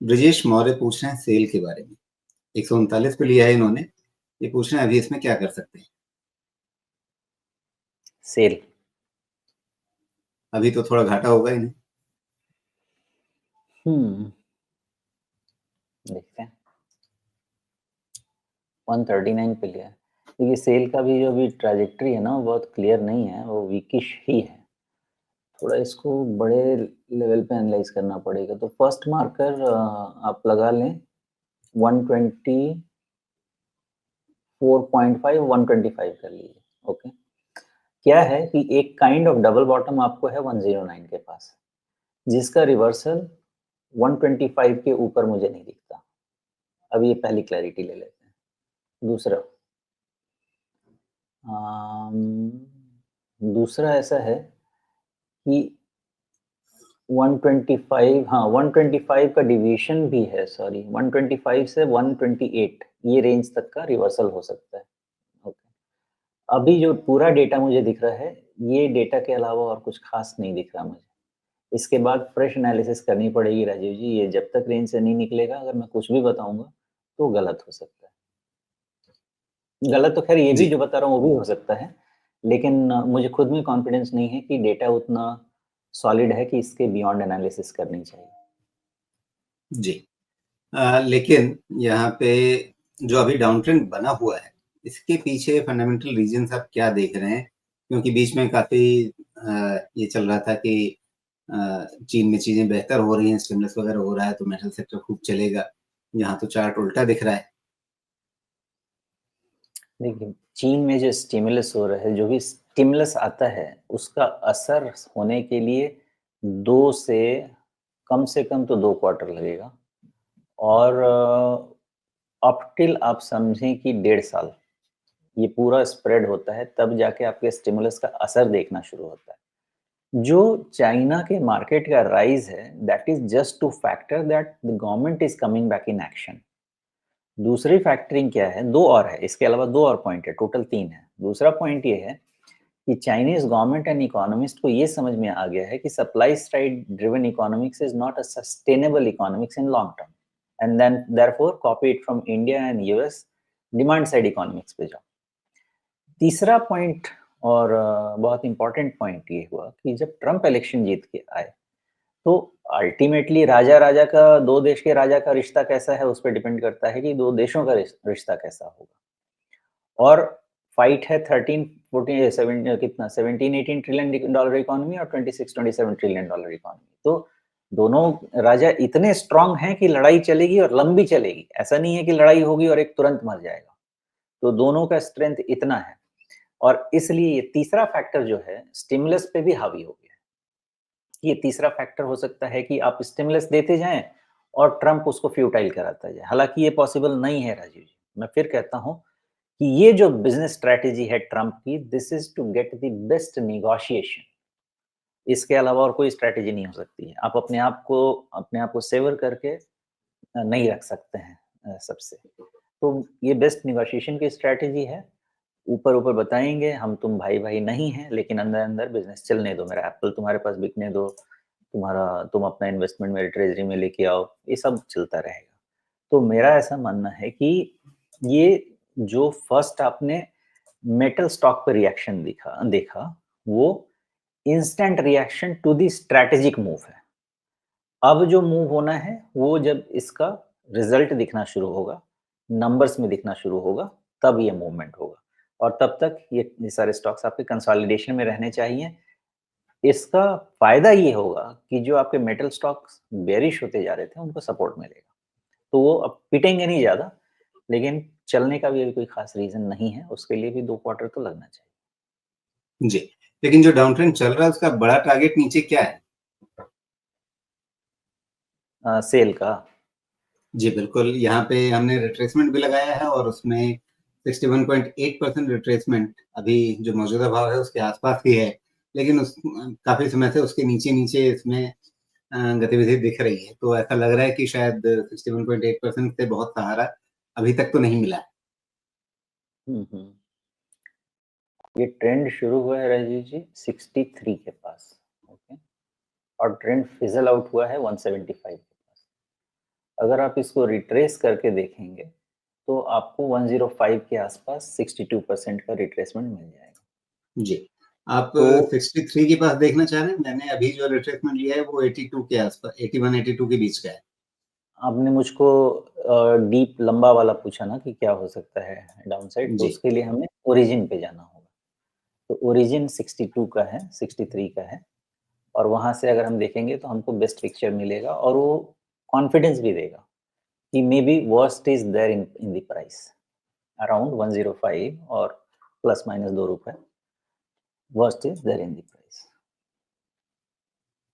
ब्रजेश मौर्य पूछ रहे हैं सेल के बारे में। 139 पे लिया है इन्होंने। ये पूछ रहे हैं अभी इसमें क्या कर सकते हैं। सेल अभी तो थोड़ा घाटा होगा इन्हें। देखते हैं। 139 पे लिया है। देखिए सेल का भी जो अभी ट्रैजेक्टरी है ना वो बहुत क्लियर नहीं है, वो वीकिश ही है। थोड़ा इसको बड़े लेवल पे एनालाइज करना पड़ेगा। तो फर्स्ट मार्कर आप लगा लें 124.5 125 कर लीजिए। ओके, क्या है कि एक काइंड ऑफ डबल बॉटम आपको है 109 के पास, जिसका रिवर्सल 125 के ऊपर मुझे नहीं दिखता। अब ये पहली क्लैरिटी ले लेते हैं। दूसरा दूसरा ऐसा है कि 125, हाँ 125 का डिवीजन भी है, सॉरी 125 से 128 ये रेंज तक का रिवर्सल हो सकता है। ओके, अभी जो पूरा डेटा मुझे दिख रहा है, ये डेटा के अलावा और कुछ खास नहीं दिख रहा मुझे। इसके बाद फ्रेश एनालिसिस करनी पड़ेगी राजीव जी। ये जब तक रेंज से नहीं निकलेगा, अगर मैं कुछ भी बताऊंगा तो गलत हो सकता है। गलत तो खैर ये भी जी जो बता रहा हूँ वो भी हो सकता है, लेकिन मुझे खुद में कॉन्फिडेंस नहीं है कि डेटा उतना सॉलिड है कि इसके बियॉन्ड एनालिसिस करनी चाहिए। जी। लेकिन यहाँ पे जो अभी डाउन ट्रेंड बना हुआ है, इसके पीछे फंडामेंटल रीजंस आप क्या देख रहे हैं? क्योंकि बीच में काफी ये चल रहा था कि चीन में चीजें बेहतर हो रही हैं, स्टिमुलस वगैरह हो रहा है तो मेटल सेक्टर खूब चलेगा। यहाँ तो चार्ट उल्टा दिख रहा है। देखिए चीन में जो स्टिमुलस हो रहा है, जो भी स्टिमुलस आता है उसका असर होने के लिए 2 से कम तो 2 क्वार्टर लगेगा, और अप टिल आप समझें कि 1.5 साल ये पूरा स्प्रेड होता है, तब जाके आपके स्टिमुलस का असर देखना शुरू होता है। जो चाइना के मार्केट का राइज है, that is just two factor that the government is coming back in action. दूसरी फैक्टरिंग क्या है, 2 और है, इसके अलावा 2 और पॉइंट है, टोटल 3 है। दूसरा पॉइंट ये है कि चाइनीज गवर्नमेंट एंड इकोनॉमिस्ट को ये समझ में आ गया है कि supply side driven economics is not a sustainable economics in long term, and then therefore copy it from India and US, demand side economics पे जाओ। तीसरा पॉइंट और बहुत इंपॉर्टेंट पॉइंट ये हुआ कि जब ट्रंप इलेक्शन जीत के आए, तो अल्टीमेटली राजा राजा का, 2 देश के राजा का रिश्ता कैसा है उस पर डिपेंड करता है कि 2 देशों का रिश्ता कैसा होगा। और फाइट है 13 14 7 कितना 17 18 ट्रिलियन डॉलर इकोनॉमी और 26 27 ट्रिलियन डॉलर इकोनॉमी। तो दोनों राजा इतने स्ट्रांग हैं कि लड़ाई चलेगी और लंबी चलेगी। ऐसा नहीं है कि लड़ाई होगी और एक तुरंत मर जाएगा। तो दोनों का स्ट्रेंथ इतना है, और इसलिए ये तीसरा फैक्टर जो है स्टिमुलस पे भी हावी हो गया है। ये तीसरा फैक्टर हो सकता है कि आप स्टिमुलस देते जाएं और ट्रंप उसको फ्यूटाइल कराता जाए। हालांकि ये पॉसिबल नहीं है राजीव जी। मैं फिर कहता हूं कि ये जो बिजनेस स्ट्रेटेजी है ट्रंप की, this is to get the best negotiation. इसके अलावा और कोई स्ट्रेटेजी नहीं हो सकती है। आप अपने आप को सेवर करके नहीं रख सकते हैं सबसे। तो ये बेस्ट नेगोशिएशन की स्ट्रेटेजी है। ऊपर ऊपर बताएंगे हम तुम भाई भाई नहीं है, लेकिन अंदर अंदर बिजनेस चलने दो, मेरा एप्पल तुम्हारे पास बिकने दो, तुम अपना इन्वेस्टमेंट मेरे ट्रेजरी में लेके आओ, ये सब चलता रहेगा। तो मेरा ऐसा मानना है कि ये जो फर्स्ट आपने मेटल स्टॉक पर रिएक्शन देखा देखा वो instant reaction to the strategic move है। अब जो मूव होना है वो जब इसका रिजल्ट दिखना शुरू होगा, नंबर्स में दिखना शुरू होगा, तब ये मूवमेंट होगा। और तब तक ये सारे स्टॉक्स आपके कंसोलिडेशन में रहने चाहिए। इसका फायदा ये होगा कि जो आपके मेटल स्टॉक्स बेरिश होते जा रहे थे उनको सपोर्ट मिलेगा। तो वो अब पिटेंगे नहीं ज्यादा, लेकिन चलने का भी अभी कोई खास रीजन नहीं है। उसके लिए भी 2 क्वार्टर तो लगना चाहिए। जी, लेकिन जो डाउन ट्रेंड चल रहा है उसका बड़ा टारगेट नीचे क्या है? सेल का जी बिल्कुल, यहाँ पे हमने रिट्रेसमेंट भी लगाया है और उसमें 61.8% रिट्रेसमेंट अभी जो मौजूदा भाव है उसके आसपास ही है। लेकिन काफी समय से उसके नीचे नीचे इसमें गतिविधि दिख रही है, तो ऐसा लग रहा है कि शायद 61.8% से बहुत सहारा अभी तक तो नहीं मिला है। हम्म। ये ट्रेंड शुरू हुआ है राजीव जी 63 के पास। ओके, और ट्रेंड फिजल आउट हुआ है 175 के पास। अगर आप इसको रिट्रेस करके देखेंगे तो आपको 105 के आसपास 62% का रिट्रेसमेंट मिल जाएगा। जी। आप तो 63 के पास देखना चाह रहे हैं? मैंने अभी जो रिट्रेसमेंट लिया है वो 82 के आसपास 81-82 के बीच का है। आपने मुझको डीप लंबा वाला पूछा ना कि क्या हो सकता है डाउनसाइड, तो जी। उसके लिए हमें ओरिजिन पे जाना होगा। तो ओरिजिन 62 का है, 63 का है और वहाँ से अगर हम देखेंगे तो हमको बेस्ट पिक्चर मिलेगा और वो कॉन्फिडेंस भी देगा कि may be worst is there in the price around 105 और plus minus ₹2 worst is there in the price.